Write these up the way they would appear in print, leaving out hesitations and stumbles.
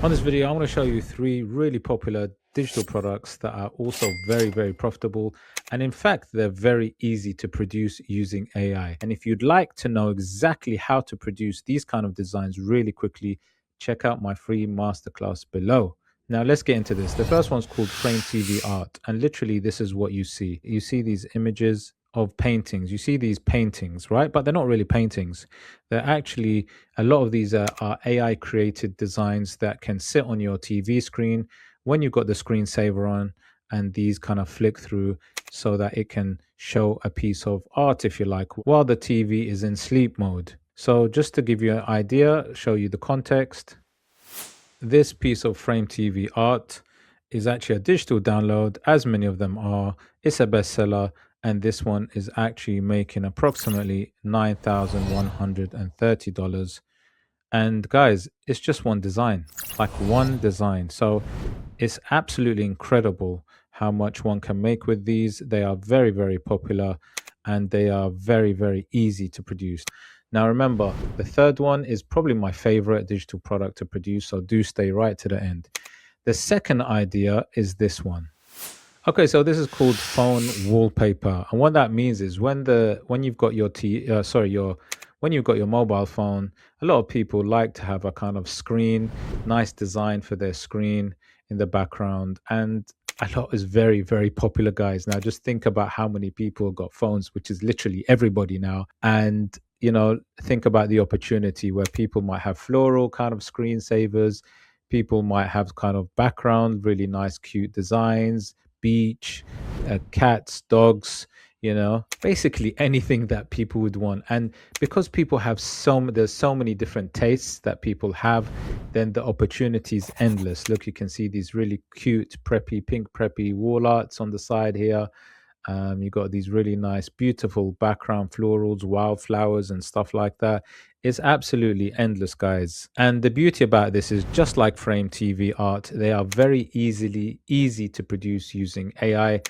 On this video, I want to show you three really popular digital products that are also very, very profitable. And in fact, they're very easy to produce using AI. And if you'd like to know exactly how to produce these kind of designs really quickly, check out my free masterclass below. Now, let's get into this. The first one's called Frame TV Art. And literally, this is what you see. You see these images of paintings. You see these paintings, right? But they're not really paintings. They're actually a lot of these are AI created designs that can sit on your TV screen when you've got the screensaver on, and these kind of flick through so that it can show a piece of art, if you like, while the TV is in sleep mode. So, just to give you an idea, show you the context, this piece of Frame TV art is actually a digital download, as many of them are. It's a bestseller, and this one is actually making approximately $9,130. And guys, it's just one design, like one design. So it's absolutely incredible how much one can make with these. They are very, very popular and they are very, very easy to produce. Now, remember, the third one is probably my favorite digital product to produce. So do stay right to the end. The second idea is this one. Okay, so this is called phone wallpaper, and what that means is when you've got your when you've got your mobile phone, a lot of people like to have a kind of screen, nice design for their screen in the background, and a lot is very, very popular, guys. Now, just think about how many people got phones, which is literally everybody now, and think about the opportunity where people might have floral kind of screensavers, people might have kind of background, really nice, cute designs, beach, cats, dogs, basically anything that people would want. And because people have there's so many different tastes that people have, then the opportunity is endless. Look, you can see these really cute, preppy, pink preppy wall arts on the side here. You got these really nice, beautiful background florals, wildflowers, and stuff like that. It's absolutely endless, guys. And the beauty about this is just like Frame TV art, they are very easy to produce using AI.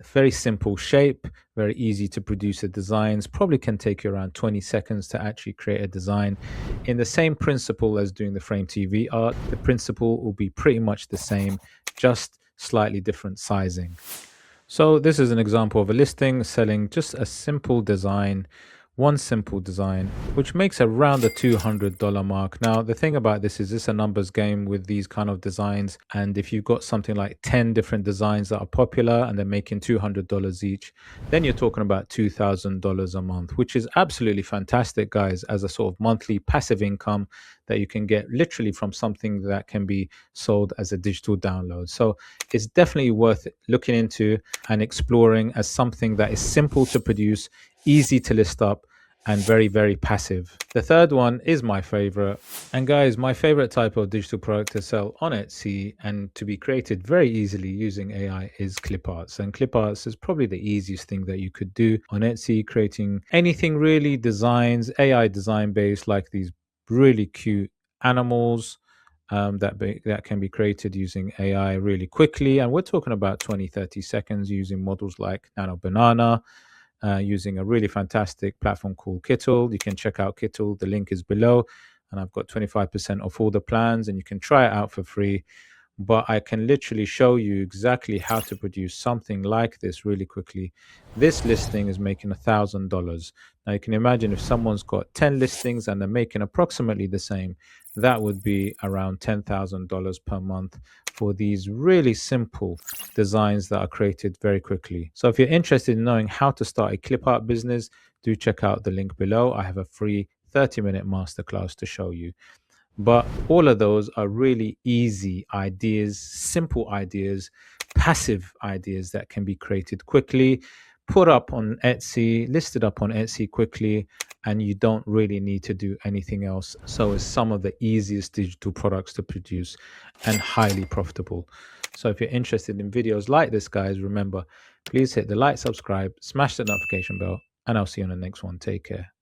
Very simple shape, very easy to produce the designs. Probably can take you around 20 seconds to actually create a design. In the same principle as doing the Frame TV art, the principle will be pretty much the same, just slightly different sizing. So this is an example of a listing selling just a simple design, one simple design, which makes around the $200 mark. Now, the thing about this is a numbers game with these kind of designs. And if you've got something like 10 different designs that are popular and they're making $200 each, then you're talking about $2,000 a month, which is absolutely fantastic, guys, as a sort of monthly passive income that you can get literally from something that can be sold as a digital download. So it's definitely worth looking into and exploring as something that is simple to produce, easy to list up, and very, very passive. The third one is my favorite. And guys, my favorite type of digital product to sell on Etsy and to be created very easily using AI is clip arts. And clip arts is probably the easiest thing that you could do on Etsy, creating anything really designs, AI design based, like these really cute animals that can be created using AI really quickly. And we're talking about 20-30 seconds using models like Nano Banana, using a really fantastic platform called Kittle. You can check out Kittle. The link is below. And I've got 25% off all the plans, and you can try it out for free. But I can literally show you exactly how to produce something like this really quickly. This listing is making $1,000. Now you can imagine if someone's got 10 listings and they're making approximately the same, that would be around $10,000 per month for these really simple designs that are created very quickly. So if you're interested in knowing how to start a clip art business, do check out the link below. I have a free 30-minute masterclass to show you. But all of those are really easy ideas, simple ideas, passive ideas that can be created quickly, put up on Etsy, listed up on Etsy quickly, and you don't really need to do anything else. So it's some of the easiest digital products to produce and highly profitable. So if you're interested in videos like this, guys, remember, please hit the like, subscribe, smash the notification bell, and I'll see you on the next one. Take care.